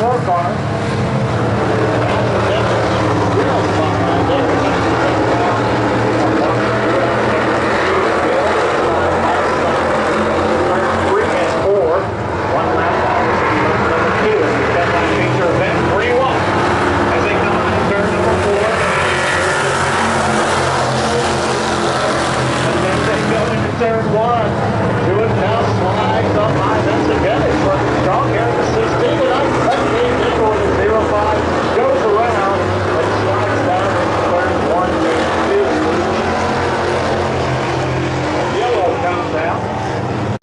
4 car. Turn 1. Jewett now slides up high. That's again. It's running strong here in the 16. And I'm Nickel in the 05. Goes around and slides down into turn 1. Yellow comes out.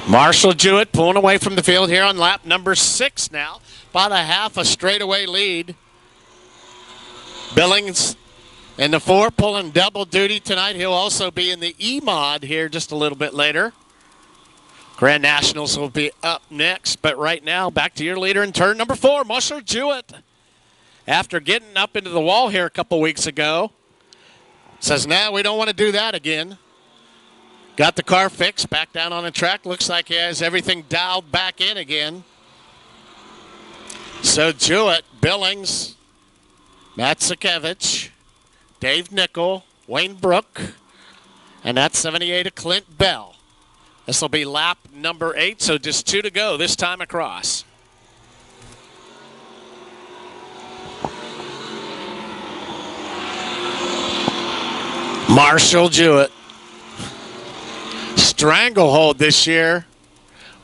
Marshall Jewett pulling away from the field here on lap number 6 now. About a half a straightaway lead. Billings in the 4, pulling double duty tonight. He'll also be in the E-Mod here just a little bit later. Grand Nationals will be up next, but right now, back to your leader in turn number 4, Marshall Jewett. After getting up into the wall here a couple weeks ago, says, nah, we don't want to do that again. Got the car fixed, back down on the track. Looks like he has everything dialed back in again. So Jewett, Billings, Matt Sakevich, Dave Nickel, Wayne Brook, and that's 78 of Clint Bell. This will be lap number 8, so just 2 to go this time across. Marshall Jewett. Stranglehold this year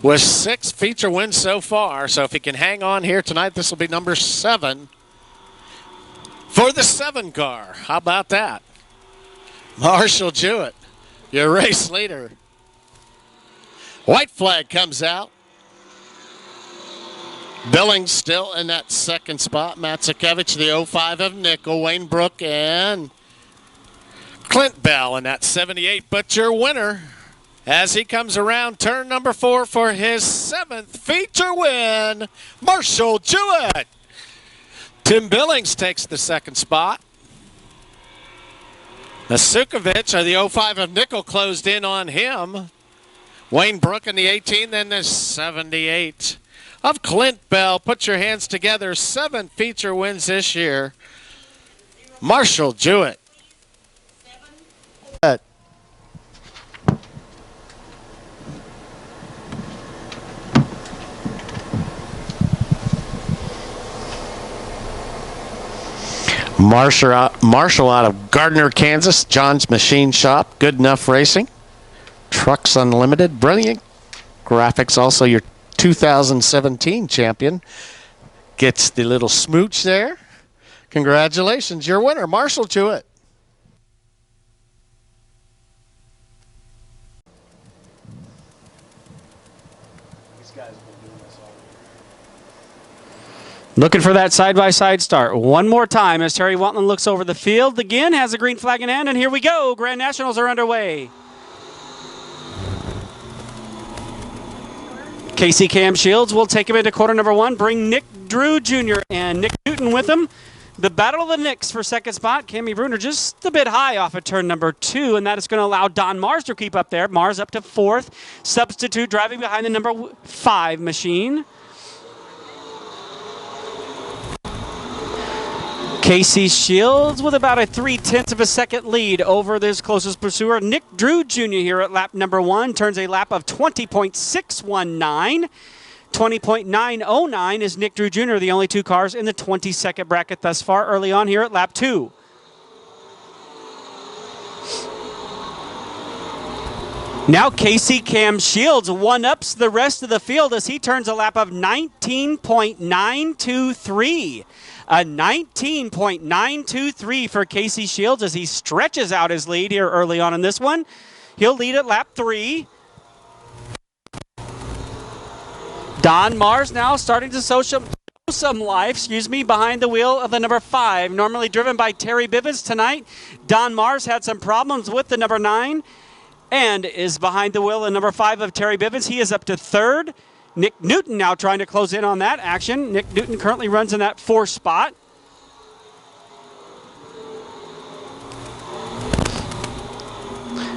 with 6 feature wins so far, so if he can hang on here tonight, this will be number 7. For the 7 car. How about that? Marshall Jewett, your race leader. White flag comes out. Billings still in that 2nd spot. Matt Sakevich, the 05 of Nickel. Wayne Brook and Clint Bell in that 78. But your winner, as he comes around turn number 4 for his 7th feature win, Marshall Jewett. Tim Billings takes the 2nd spot. Nasukovich, or the 05 of Nickel, closed in on him. Wayne Brook in the 18, then the 78 of Clint Bell. Put your hands together. 7 feature wins this year. Marshall Jewett. Marshall out of Gardner, Kansas. John's Machine Shop. Good Enough Racing. Trucks Unlimited. Brilliant Graphics. Also your 2017 champion. Gets the little smooch there. Congratulations. Your winner, Marshall Jewett. Looking for that side-by-side start. One more time as Terry Wantland looks over the field again, has a green flag in hand, and here we go. Grand Nationals are underway. Casey Cam Shields will take him into quarter number 1, bring Nick Drew Jr. and Nick Newton with him. The battle of the Knicks for 2nd spot. Cammy Bruner just a bit high off of turn number 2, and that is going to allow Don Mars to keep up there. Mars up to 4th. Substitute driving behind the number 5 machine. Casey Shields with about a 3/10 of a second lead over this closest pursuer. Nick Drew Jr. here at lap number 1 turns a lap of 20.619. 20.909 is Nick Drew Jr., the only 2 cars in the 22nd bracket thus far early on here at lap 2. Now Casey Cam Shields one-ups the rest of the field as he turns a lap of 19.923. A 19.923 for Casey Shields as he stretches out his lead here early on in this one. He'll lead at lap 3. Don Mars now starting to show some life, behind the wheel of the number 5. Normally driven by Terry Bivens tonight. Don Mars had some problems with the number 9 and is behind the wheel of number 5 of Terry Bivens. He is up to 3rd. Nick Newton now trying to close in on that action. Nick Newton currently runs in that 4th spot.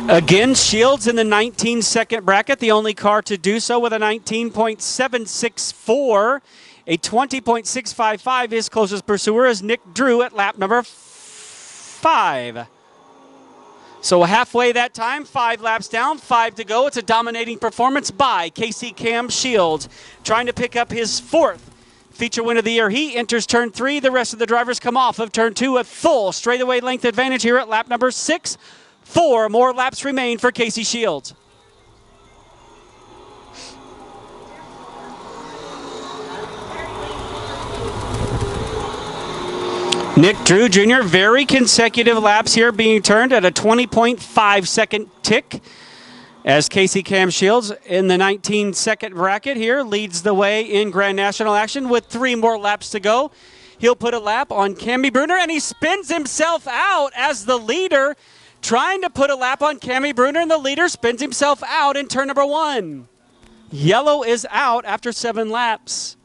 Again, Shields in the 19-second bracket, the only car to do so with a 19.764. A 20.655. His closest pursuer is Nick Drew at lap number 5. So halfway that time, 5 laps down, 5 to go. It's a dominating performance by Casey Cam Shields, trying to pick up his 4th feature win of the year. He enters turn 3. The rest of the drivers come off of turn 2 at full straightaway length advantage here at lap number 6. 4 more laps remain for Casey Shields. Nick Drew Jr., very consecutive laps here being turned at a 20.5 second tick as Casey Cam Shields in the 19-second bracket here leads the way in Grand National action with 3 more laps to go. He'll put a lap on Cammy Bruner, and he spins himself out as the leader, trying to put a lap on Cammy Bruner, and the leader spins himself out in turn number 1. Yellow is out after 7 laps.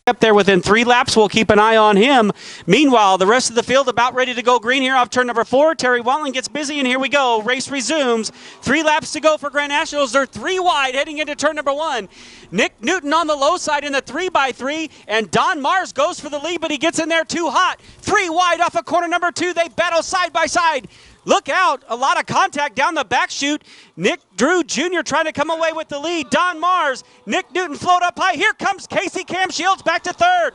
Up there within 3 laps, we'll keep an eye on him. Meanwhile, the rest of the field about ready to go green here off turn number 4. Terry Watling gets busy, and here we go. Race resumes. 3 laps to go for Grand Nationals. They're 3 wide heading into turn number 1. Nick Newton on the low side in the 3x3, and Don Mars goes for the lead, but he gets in there too hot. 3 wide off of corner number 2. They battle side by side. Look out, a lot of contact down the back chute. Nick Drew Jr. trying to come away with the lead. Don Mars, Nick Newton float up high. Here comes Casey Cam Shields back to 3rd.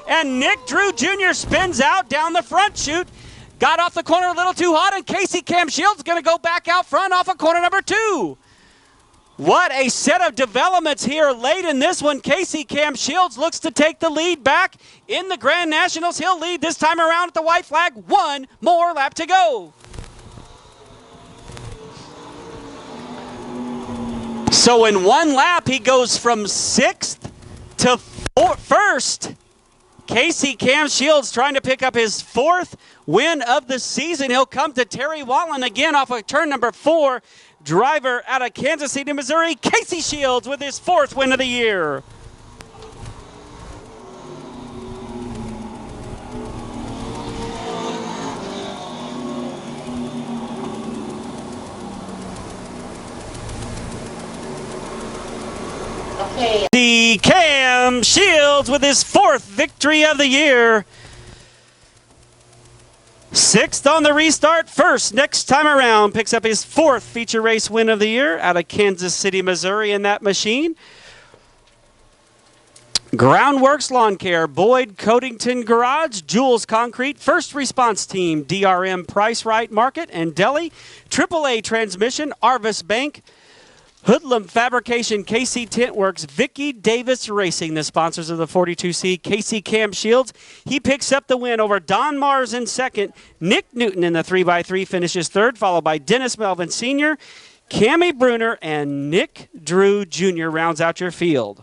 And Nick Drew Jr. spins out down the front chute. Got off the corner a little too hot, and Casey Cam Shields going to go back out front off of corner number 2. What a set of developments here late in this one. Casey Cam Shields looks to take the lead back in the Grand Nationals. He'll lead this time around at the white flag. 1 more lap to go. So in 1 lap, he goes from 6th to 1st. Casey Cam Shields trying to pick up his 4th win of the season. He'll come to Terry Watling again off of turn number 4. Driver out of Kansas City, Missouri, Casey Shields with his 4th win of the year. The Cam Shields with his 4th victory of the year. 6th on the restart, 1st next time around. Picks up his 4th feature race win of the year out of Kansas City, Missouri in that machine. Groundworks Lawn Care, Boyd Coatington Garage, Jules Concrete, First Response Team, DRM Price Right Market and Deli, AAA Transmission, Arvis Bank, Hoodlum Fabrication, KC Tent Works, Vicky Davis Racing, the sponsors of the 42C. Casey Cam Shields, he picks up the win over Don Mars in 2nd. Nick Newton in the 3x3 finishes 3rd, followed by Dennis Melvin Sr., Cammy Bruner, and Nick Drew Jr. rounds out your field.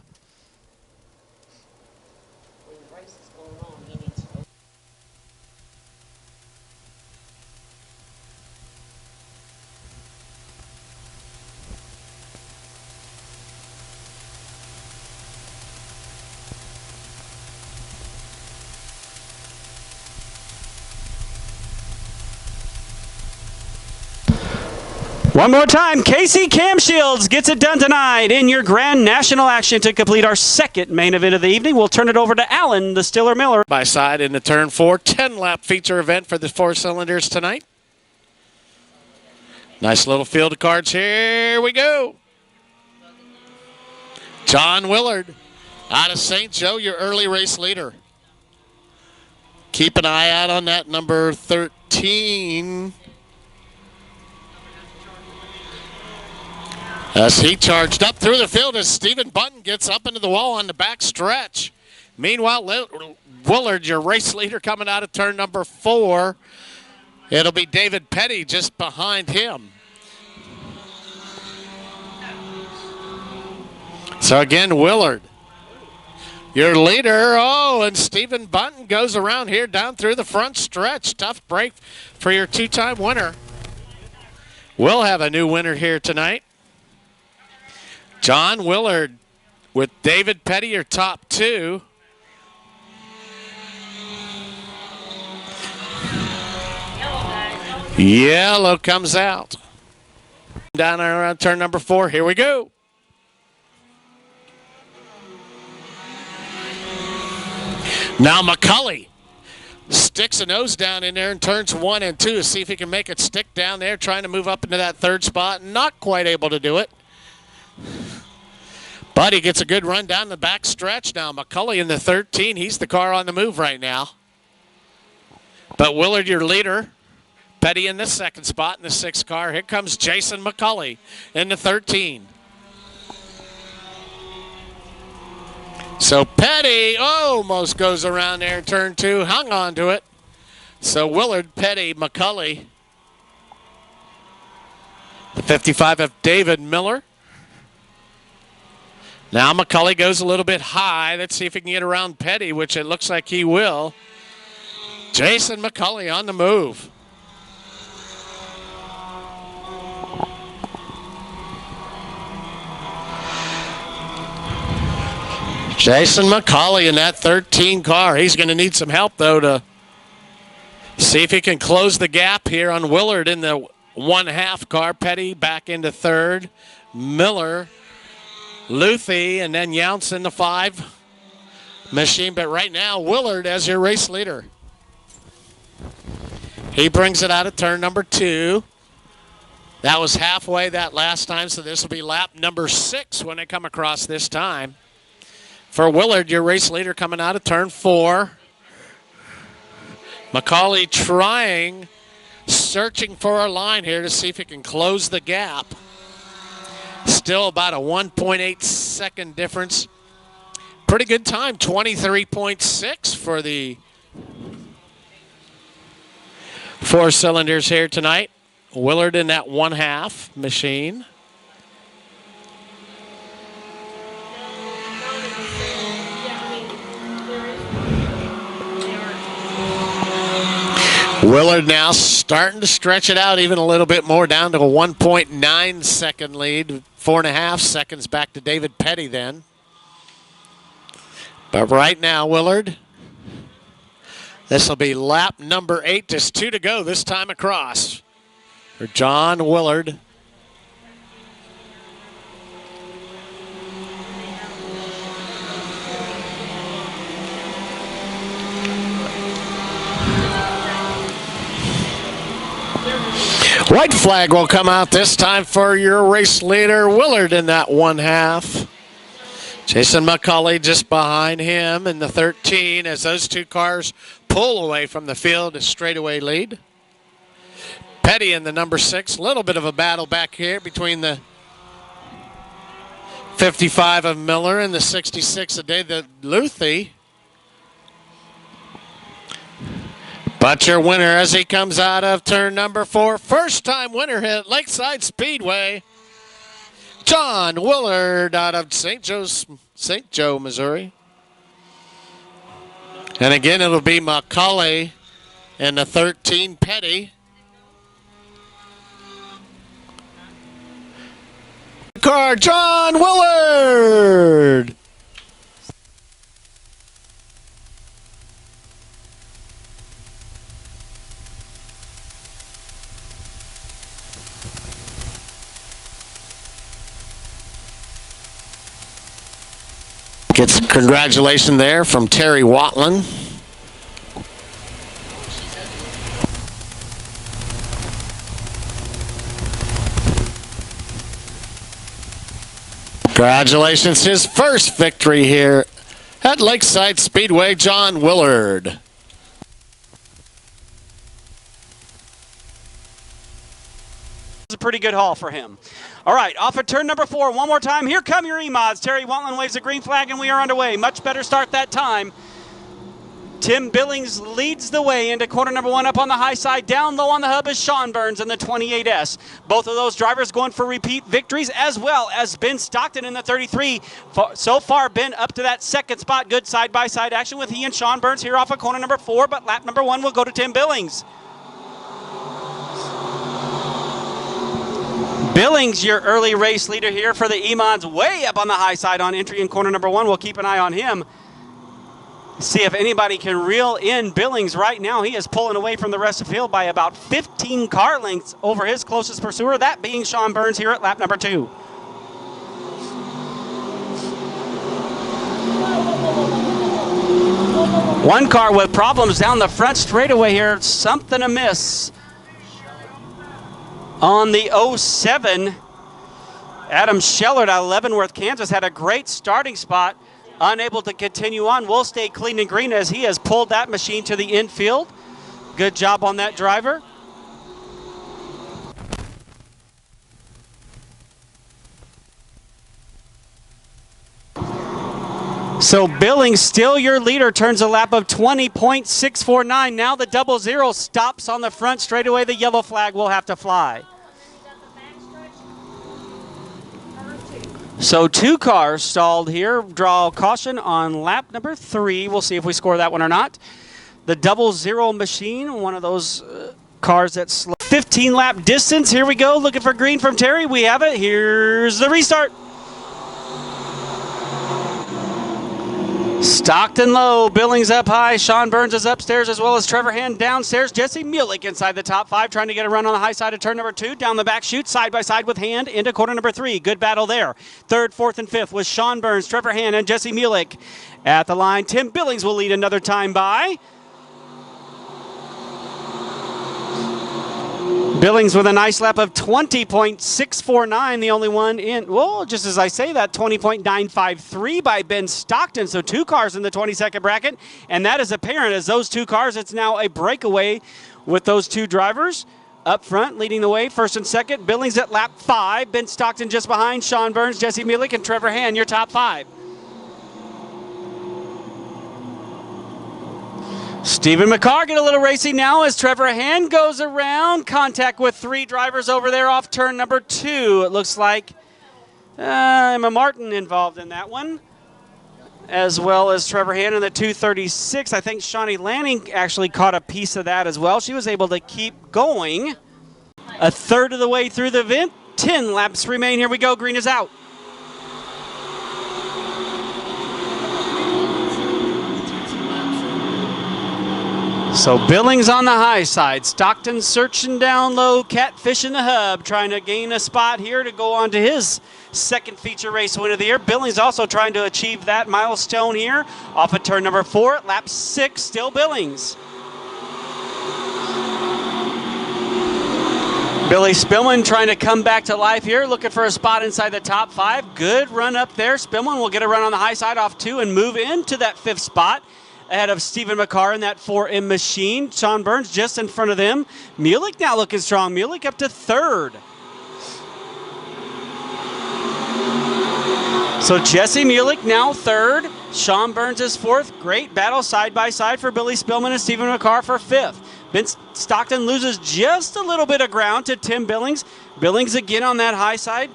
One more time, Casey Cam Shields gets it done tonight in your Grand National action to complete our 2nd main event of the evening. We'll turn it over to Alan, the Stiller Miller. By side in the turn 4, 10-lap feature event for the 4 cylinders tonight. Nice little field of cards. Here we go. John Willard out of St. Joe, your early race leader. Keep an eye out on that number 13. As he charged up through the field as Stephen Button gets up into the wall on the back stretch. Meanwhile, Willard, your race leader, coming out of turn number 4. It'll be David Petty just behind him. So again, Willard, your leader. Oh, and Stephen Button goes around here down through the front stretch. Tough break for your 2-time winner. We'll have a new winner here tonight. John Willard with David Petty, your top 2. Yellow comes out. Down around turn number 4. Here we go. Now McCulley sticks a nose down in there in turns 1 and 2 to see if he can make it stick down there, trying to move up into that 3rd spot. Not quite able to do it. But he gets a good run down the back stretch now. McCulley in the 13. He's the car on the move right now. But Willard, your leader. Petty in the 2nd spot in the 6th car. Here comes Jason McCulley in the 13. So Petty almost goes around there in turn 2, hung on to it. So Willard, Petty, McCulley. The 55 of David Miller. Now McCulley goes a little bit high. Let's see if he can get around Petty, which it looks like he will. Jason McCulley on the move. Jason McCulley in that 13 car. He's going to need some help, though, to see if he can close the gap here on Willard in the 1/2 car. Petty back into 3rd. Miller, Luthi, and then Younce in the 5 machine. But right now, Willard as your race leader. He brings it out of turn number 2. That was halfway that last time, so this will be lap number 6 when they come across this time. For Willard, your race leader coming out of turn 4. McCulley trying, searching for a line here to see if he can close the gap. Still about a 1.8 second difference. Pretty good time, 23.6 for the 4 cylinders here tonight. Willard in that 1/2 machine. Willard now starting to stretch it out even a little bit more, down to a 1.9 second lead. 4.5 seconds back to David Petty then. But right now, Willard, this will be lap number 8. Just 2 to go this time across for John Willard. White flag will come out this time for your race leader, Willard, in that 1/2. Jason McCulley just behind him in the 13 as those 2 cars pull away from the field, a straightaway lead. Petty in the number 6. A little bit of a battle back here between the 55 of Miller and the 66 of David Luthi. But your winner as he comes out of turn number 4. First time winner here at Lakeside Speedway. John Willard out of St. Joe, Missouri. And again, it'll be McCulley and the 13 Petty. Car, John Willard. Gets congratulations there from Terry Watland. Congratulations, his first victory here at Lakeside Speedway, John Willard. A pretty good haul for him. All right, off at turn number 4. One more time. Here come your E-Mods. Terry Watland waves a green flag, and we are underway. Much better start that time. Tim Billings leads the way into corner number 1 up on the high side. Down low on the hub is Sean Burns in the 28S. Both of those drivers going for repeat victories, as well as Ben Stockton in the 33. So far, Ben up to that 2nd spot. Good side-by-side action with he and Sean Burns here off of corner number 4, but lap number 1 will go to Tim Billings. Billings, your early race leader here for the E-Mods, way up on the high side on entry in corner number 1. We'll keep an eye on him. See if anybody can reel in Billings right now. He is pulling away from the rest of the field by about 15 car lengths over his closest pursuer, that being Sean Burns here at lap number 2. One car with problems down the front straightaway here. Something amiss on the 07. Adam Schellert out of Leavenworth, Kansas, had a great starting spot. Unable to continue on. Will stay clean and green as he has pulled that machine to the infield. Good job on that driver. So Billings, still your leader, turns a lap of 20.649. Now the 00 stops on the front straightaway. The yellow flag will have to fly. So 2 cars stalled here. Draw caution on lap number 3. We'll see if we score that one or not. The 00 machine, one of those cars that slow. 15 lap distance. Here we go. Looking for green from Terry. We have it. Here's the restart. Stockton low, Billings up high, Sean Burns is upstairs as well as Trevor Hand downstairs. Jesse Mulick inside the top 5 trying to get a run on the high side of turn number 2. Down the back chute, side by side with Hand into corner number 3. Good battle there. 3rd, 4th, and 5th with Sean Burns, Trevor Hand, and Jesse Mulick. At the line, Tim Billings will lead another time by. Billings with a nice lap of 20.649, the only one in, well, just as I say that, 20.953 by Ben Stockton. So 2 cars in the 22nd bracket, and that is apparent as those 2 cars, it's now a breakaway with those 2 drivers. Up front, leading the way, 1st and 2nd. Billings at lap 5, Ben Stockton just behind, Sean Burns, Jesse Mulick, and Trevor Hand, your top 5. Stephen McCarr get a little racy now as Trevor Hand goes around. Contact with 3 drivers over there off turn number 2. It looks like Emma Martin involved in that one, as well as Trevor Hand in the 236. I think Shawnee Lanning actually caught a piece of that as well. She was able to keep going. A third of the way through the event. 10 laps remain. Here we go. Green is out. So Billings on the high side, Stockton searching down low, Catfish in the hub, trying to gain a spot here to go on to his 2nd feature race win of the year. Billings also trying to achieve that milestone here off of turn number 4 at lap 6, still Billings. Billy Spillman trying to come back to life here, looking for a spot inside the top 5. Good run up there. Spillman will get a run on the high side off 2 and move into that 5th spot, ahead of Stephen McCarr in that 4M machine. Sean Burns just in front of them. Mulick now looking strong. Mulick up to 3rd. So Jesse Mulick now 3rd. Sean Burns is 4th. Great battle side by side for Billy Spillman and Stephen McCarr for 5th. Ben Stockton loses just a little bit of ground to Tim Billings. Billings again on that high side.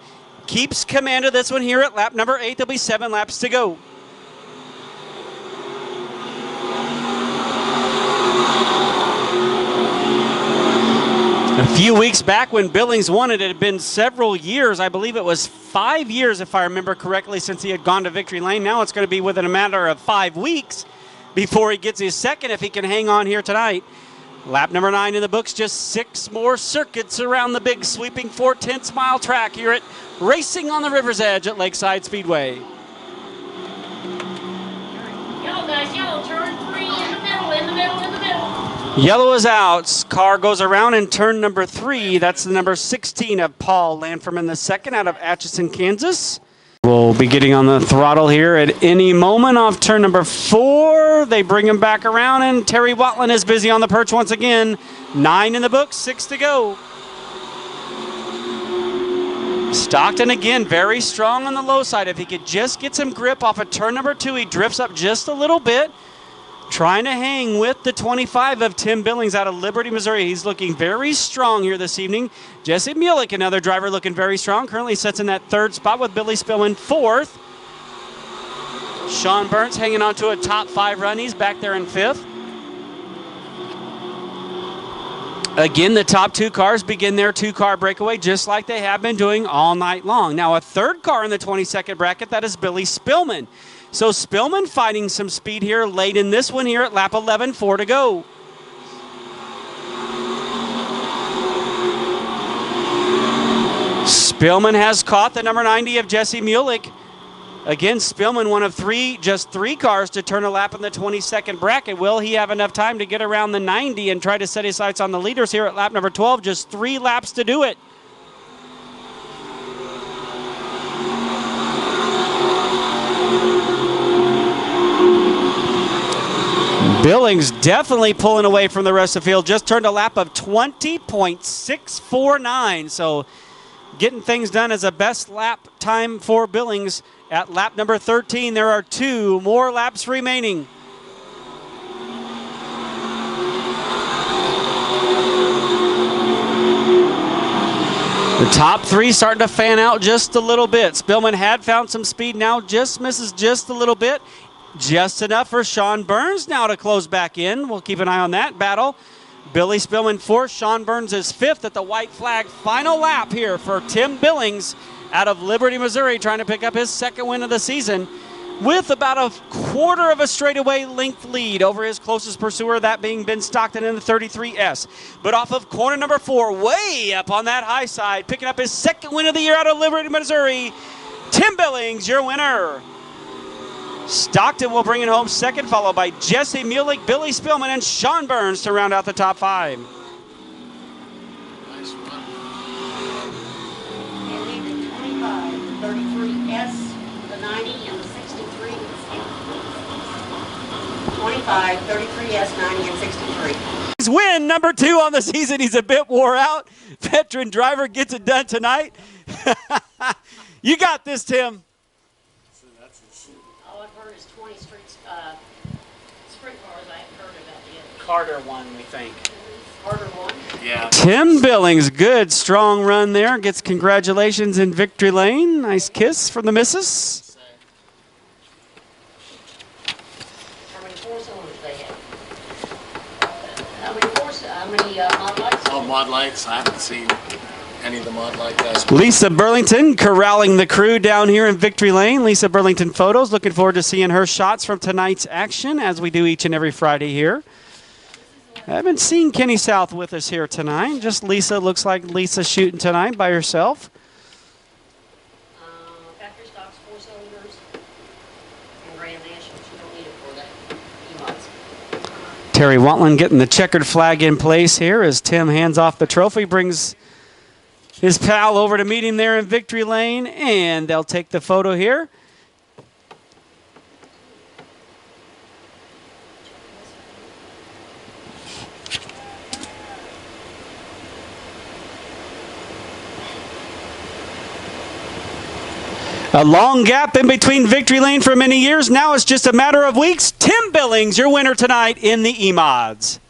Keeps command of this one here at lap number 8. There'll be 7 laps to go. A few weeks back when Billings won it, it had been several years. I believe it was 5 years, if I remember correctly, since he had gone to victory lane. Now it's going to be within a matter of 5 weeks before he gets his 2nd, if he can hang on here tonight. Lap number 9 in the books, just 6 more circuits around the big sweeping 4/10 mile track here at Racing on the River's Edge at Lakeside Speedway. Yellow, guys, yellow, turn 3 in the middle, in the middle, in the middle. Yellow is out. Car goes around in turn number 3. That's the number 16 of Paul Lanferman II out of Atchison, Kansas. We'll be getting on the throttle here at any moment off turn number 4. They bring him back around, and Terry Watland is busy on the perch once again. 9 in the books, 6 to go. Stockton again very strong on the low side. If he could just get some grip off of turn number 2, he drifts up just a little bit. Trying to hang with the 25 of Tim Billings out of Liberty, Missouri. He's looking very strong here this evening. Jesse Mulick, another driver, looking very strong. Currently sits in that 3rd spot with Billy Spillman 4th. Sean Burns hanging on to a top 5 run. He's back there in 5th. Again, the top two cars begin their two-car breakaway just like they have been doing all night long. Now, a third car in the 22nd bracket, that is Billy Spillman. So Spillman fighting some speed here late in this one here at lap 11, 4 to go. Spillman has caught the number 90 of Jesse Mulek. Again, Spillman, one of just three cars to turn a lap in the 22nd bracket. Will he have enough time to get around the 90 and try to set his sights on the leaders here at lap number 12? Just 3 laps to do it. Billings definitely pulling away from the rest of the field. Just turned a lap of 20.649. So getting things done as a best lap time for Billings. At lap number 13, there are 2 more laps remaining. The top 3 starting to fan out just a little bit. Spillman had found some speed, now just misses just a little bit. Just enough for Sean Burns now to close back in. We'll keep an eye on that battle. Billy Spillman 4th, Sean Burns is 5th at the white flag. Final lap here for Tim Billings out of Liberty, Missouri, trying to pick up his 2nd win of the season with about a quarter of a straightaway length lead over his closest pursuer, that being Ben Stockton in the 33S. But off of corner number 4, way up on that high side, picking up his 2nd win of the year out of Liberty, Missouri, Tim Billings, your winner. Stockton will bring it home 2nd, followed by Jesse Mulek, Billy Spillman, and Sean Burns to round out the top 5. Nice run. And lead the 25, 33S, the 90, and the 63. 25, 33S, 90, and 63. His win, number 2 on the season. He's a bit wore out. Veteran driver gets it done tonight. You got this, Tim. All I've heard is 20 sprint cars. I haven't heard about the others. Carter won, we think. Carter won. Yeah. Tim Billings, good, strong run there. Gets congratulations in victory lane. Nice kiss from the missus. How many 4-cylinders they have? How many mod lights? Oh, mod lights. I haven't seen any of the mod light guys. Lisa Burlington corralling the crew down here in victory lane. Lisa Burlington Photos. Looking forward to seeing her shots from tonight's action as we do each and every Friday here. I haven't seen Kenny South with us here tonight. Just Lisa. Looks like Lisa shooting tonight by herself. Factory stocks, 4-cylinders, and Grand Nationals. You don't need it for that. E-mods. Terry Wantland getting the checkered flag in place here as Tim hands off the trophy, brings his pal over to meet him there in victory lane, and they'll take the photo here. A long gap in between victory lane for many years. Now it's just a matter of weeks. Tim Billings, your winner tonight in the E-Mods.